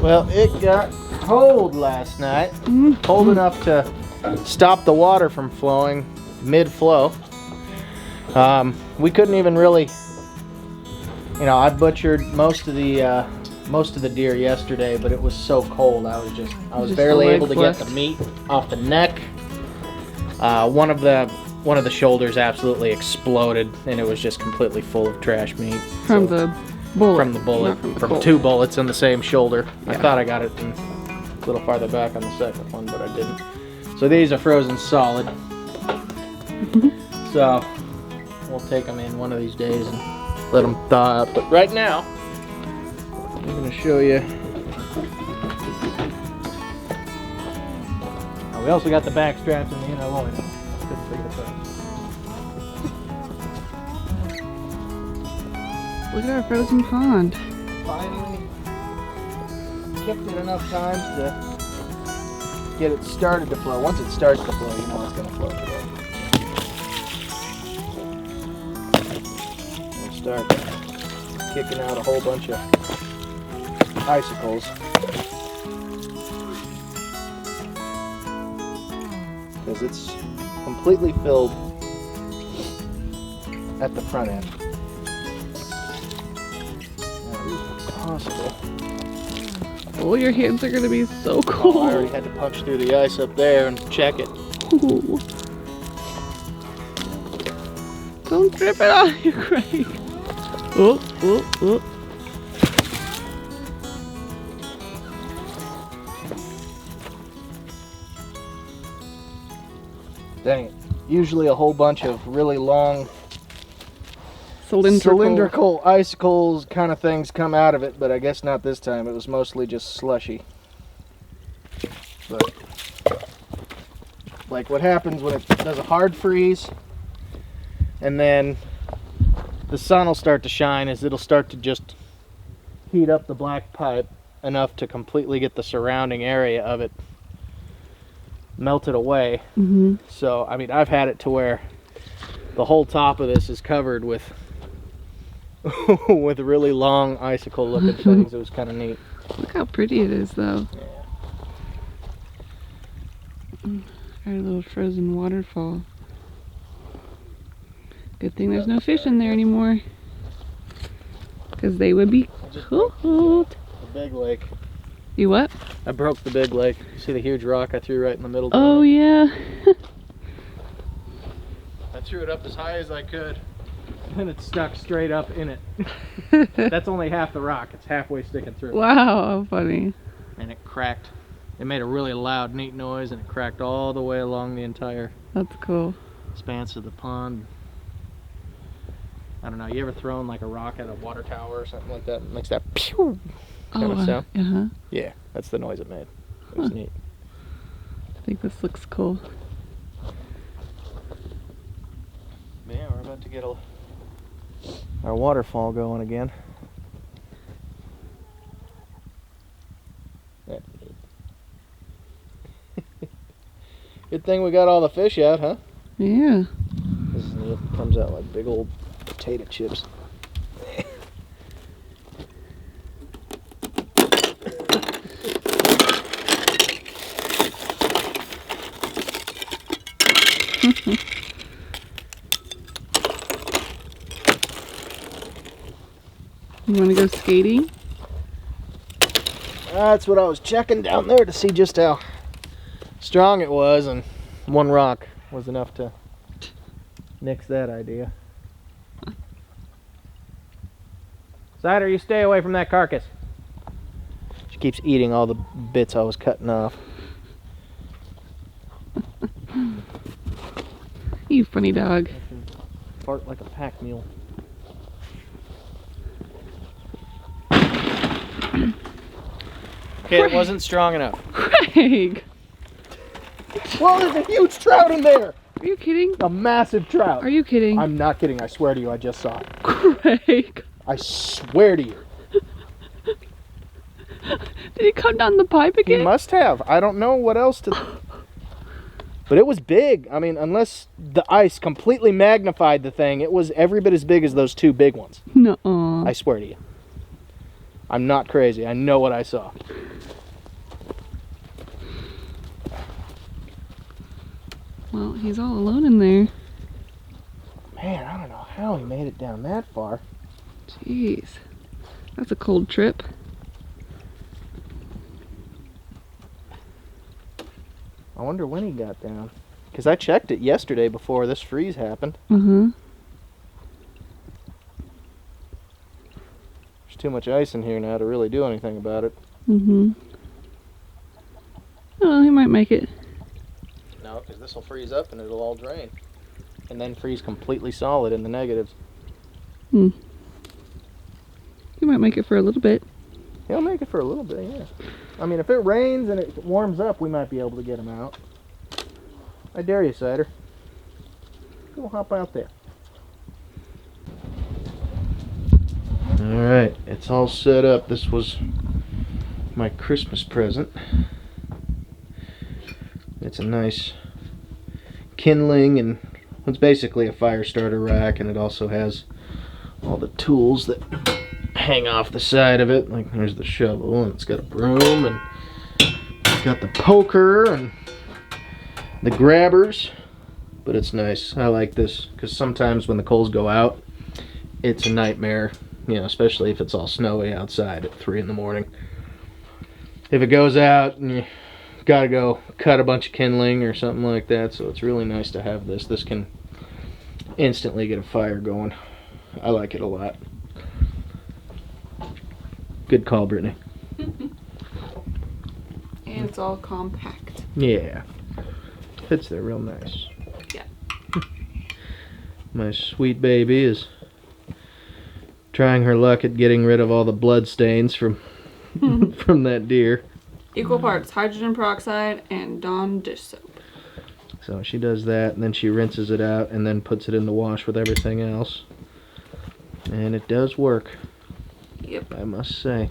Well, it got cold last night. Cold enough to stop the water from flowing mid-flow. We couldn't even really, you know, I butchered most of the deer yesterday, but it was so cold. I was barely able to get the meat off the neck. One of the shoulders absolutely exploded, and it was just completely full of trash meat. From the bullet. From the bullet. From two bullets in the same shoulder. Yeah. I thought I got it a little farther back on the second one, but I didn't. So these are frozen solid. So we'll take them in one of these days and let them thaw out. But right now, I'm going to show you. Oh, we also got the back straps and the inner loin. Couldn't figure this out. Look at our frozen pond. Finally kicked it enough times to get it started to flow. Once it starts to flow, you know it's going to flow today. We'll start kicking out a whole bunch of icicles. Because it's completely filled at the front end. Possible. Oh, your hands are gonna be so cold. Oh, I already had to punch through the ice up there and check it. Ooh. Don't drip it on you, Kraig. Oh, oh, oh. Dang it. Usually a whole bunch of really long Cylindrical icicles kind of things come out of it, but I guess not this time. It was mostly just slushy. But like what happens when it does a hard freeze and then the sun will start to shine is it'll start to just heat up the black pipe enough to completely get the surrounding area of it melted away. So I mean, I've had it to where the whole top of this is covered with with really long icicle looking things. It was kind of neat. Look how pretty it is though. Yeah. Our little frozen waterfall. Good thing there's no fish in there anymore, because they would be cold. The big lake. You what? I broke the big lake. You see the huge rock I threw right in the middle? Oh yeah. I threw it up as high as I could, and it stuck straight up in it. That's only half the rock. It's halfway sticking through. Wow, how funny. And it cracked. It made a really loud, neat noise, and it cracked all the way along the entire That's cool. expanse of the pond. I don't know, you ever thrown like a rock at a water tower or something like that? It makes that pew kind of sound. Uh-huh. Yeah, that's the noise it made. It was neat. I think this looks cool. Yeah, we're about to get our waterfall going again. That's neat. Good thing we got all the fish out, huh? Yeah. This is neat. It comes out like big old potato chips. You want to go skating? That's what I was checking down there to see just how strong it was, and one rock was enough to nix that idea. Cider, you stay away from that carcass. She keeps eating all the bits I was cutting off. You funny dog. Fart like a pack mule. Okay, it wasn't strong enough. Kraig! Well, there's a huge trout in there! Are you kidding? A massive trout. Are you kidding? I'm not kidding. I swear to you, I just saw it. Kraig! I swear to you. Did he come down the pipe again? He must have. I don't know what else to... But it was big. I mean, unless the ice completely magnified the thing, it was every bit as big as those two big ones. Nuh-uh. I swear to you. I'm not crazy. I know what I saw. Well, he's all alone in there. Man, I don't know how he made it down that far. Jeez. That's a cold trip. I wonder when he got down. Because I checked it yesterday before this freeze happened. Uh-huh. There's too much ice in here now to really do anything about it. Mm-hmm. Oh, he might make it. No, because this will freeze up and it'll all drain. And then freeze completely solid in the negatives. Hmm. He might make it for a little bit. He'll make it for a little bit, yeah. I mean, if it rains and it warms up, we might be able to get him out. I dare you, Cider. Go hop out there. Alright, it's all set up. This was my Christmas present. It's a nice kindling, and it's basically a fire starter rack, and it also has all the tools that hang off the side of it. Like, there's the shovel, and it's got a broom, and it's got the poker and the grabbers. But it's nice. I like this because sometimes when the coals go out, it's a nightmare, you know, especially if it's all snowy outside at 3 in the morning. If it goes out and you gotta go cut a bunch of kindling or something like that, so it's really nice to have this. This can instantly get a fire going. I like it a lot. Good call, Brittany. And it's all compact. Yeah. Fits there real nice. Yeah. My sweet baby is trying her luck at getting rid of all the blood stains from from that deer. Equal parts hydrogen peroxide and Dawn dish soap. So she does that, and then she rinses it out and then puts it in the wash with everything else. And it does work. Yep. I must say.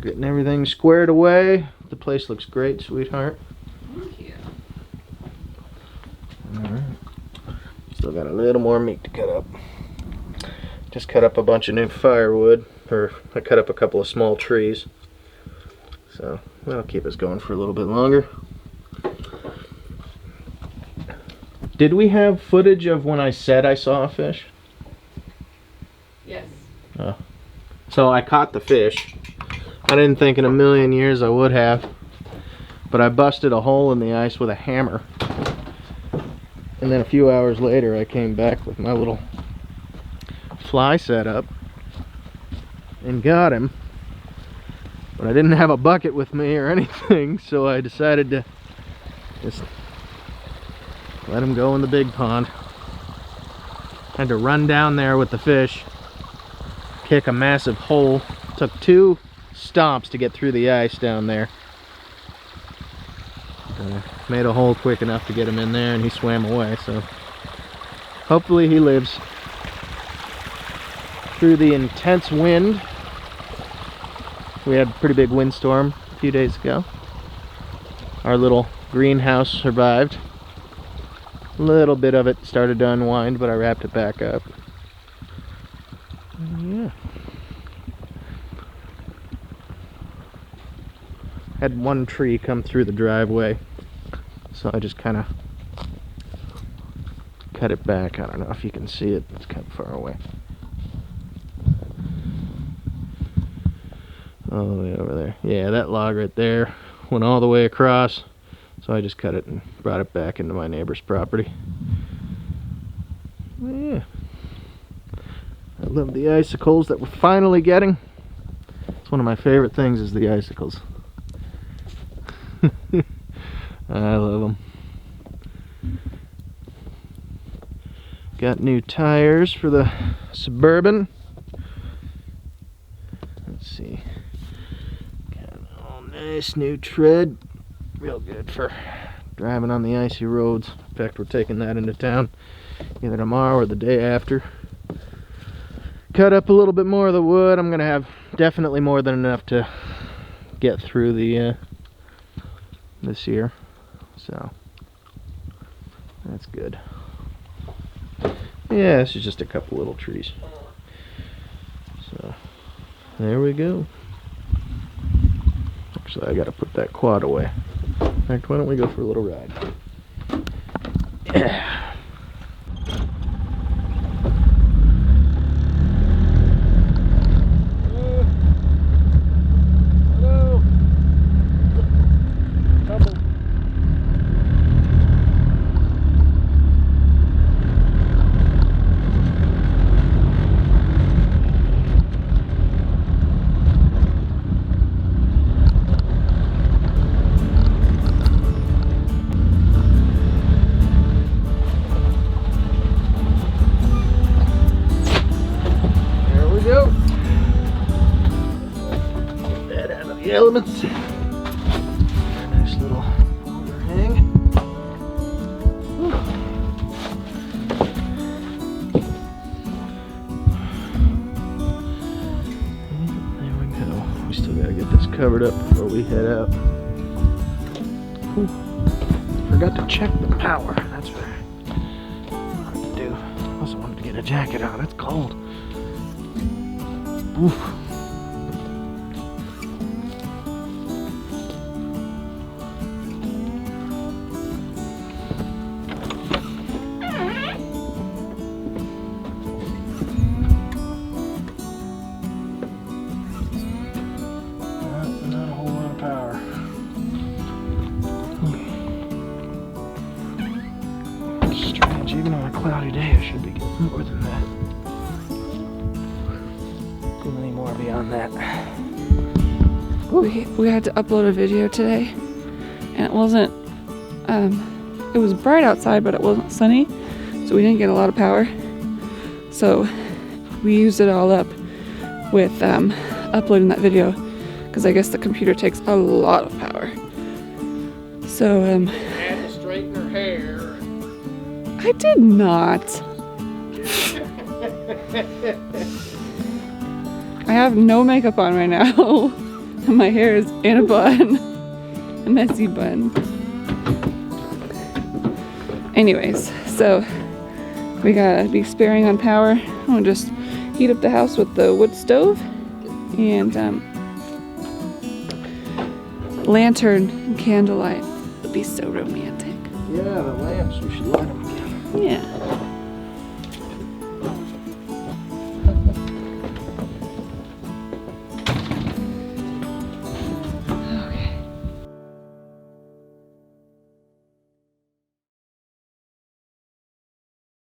Getting everything squared away. The place looks great, sweetheart. Thank you. Alright. Still got a little more meat to cut up. Just cut up a bunch of new firewood. Or I cut up a couple of small trees. So that'll keep us going for a little bit longer. Did we have footage of when I said I saw a fish? Yes. Oh. So I caught the fish. I didn't think in a million years I would have. But I busted a hole in the ice with a hammer. And then a few hours later I came back with my little fly setup and got him. But I didn't have a bucket with me or anything, so I decided to just let him go in the big pond. Had to run down there with the fish, kick a massive hole. Took 2 stomps to get through the ice down there. Made a hole quick enough to get him in there, and he swam away, so hopefully he lives through the intense wind. We had a pretty big windstorm a few days ago. Our little greenhouse survived. A little bit of it started to unwind, but I wrapped it back up. Yeah. Had one tree come through the driveway, so I just kind of cut it back. I don't know if you can see it, it's kind of far away. All the way over there. Yeah, that log right there went all the way across, so I just cut it and brought it back into my neighbor's property. Yeah. I love the icicles that we're finally getting. It's one of my favorite things is the icicles. I love them. Got new tires for the Suburban. Let's see. Got all nice new tread. Real good for driving on the icy roads. In fact, we're taking that into town either tomorrow or the day after. Cut up a little bit more of the wood. I'm gonna have definitely more than enough to get through the this year, so that's good. Yeah, this is just a couple little trees. So There we go. Actually, I gotta put that quad away. In fact, why don't we go for a little ride? Yeah. The elements. Nice little overhang. There we go. We still gotta get this covered up before we head out. Whew. Forgot to check the power. That's what I wanted to do. Also wanted to get a jacket on. It's cold. Oof. Even on a cloudy day, I should be getting more than that. Too many more beyond that. We had to upload a video today, and it wasn't, it was bright outside, but it wasn't sunny, so we didn't get a lot of power. So we used it all up with uploading that video, because I guess the computer takes a lot of power. So, Had to straighten her hair. I did not. I have no makeup on right now. And my hair is in a bun. A messy bun. Anyways, so we gotta be sparing on power. I'm gonna just heat up the house with the wood stove and lantern and candlelight would be so romantic. Yeah, the lamps, we should light them again. Yeah.